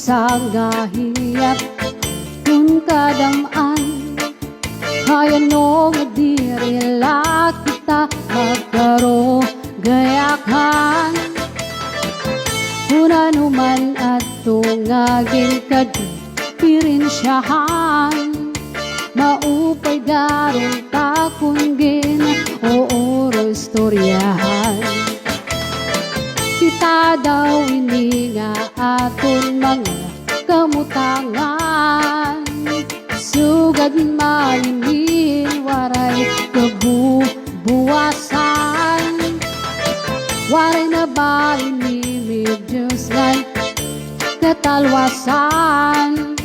Sangahiyat kung kadamaan kaya no madirila kita magkaro gayakan kung ano man at tungagin kadipirinsyahan maupay darong takunggin o oro istoryahan kita daw ini nga aton mga kamutangan sugad malimin waray kabubuwasan waray na ba inimig Diyos ngay katalwasan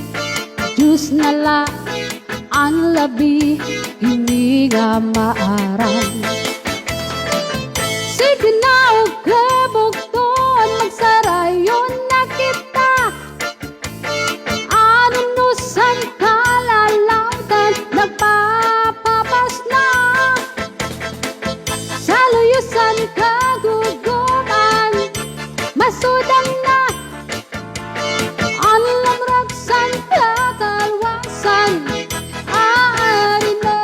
Diyos nala ang labi hindi nga maaram sige na o kabugton magsarayon na kita anunusan kalalautan nagpapapas na sa luyusan kaguguman masudang na anlam raksan katalwasan aari na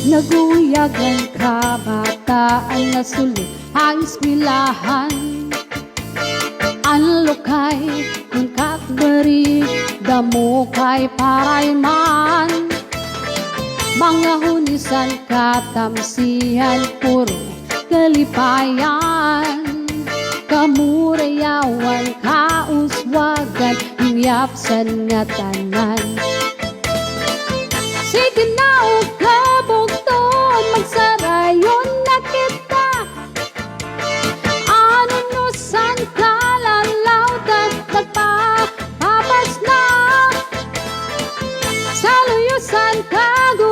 naguyagan kabataan na sulod ang eskwelahan ang lokay kung kakbari damo kay parayman mga hunisan katamsihan puro kalipayan kamurayawan kauswagan hiyapsan nga tanan sige na o kabugton magsarayon na kita anunusan kalalautan nagpapapas na sa luyusan kaguguman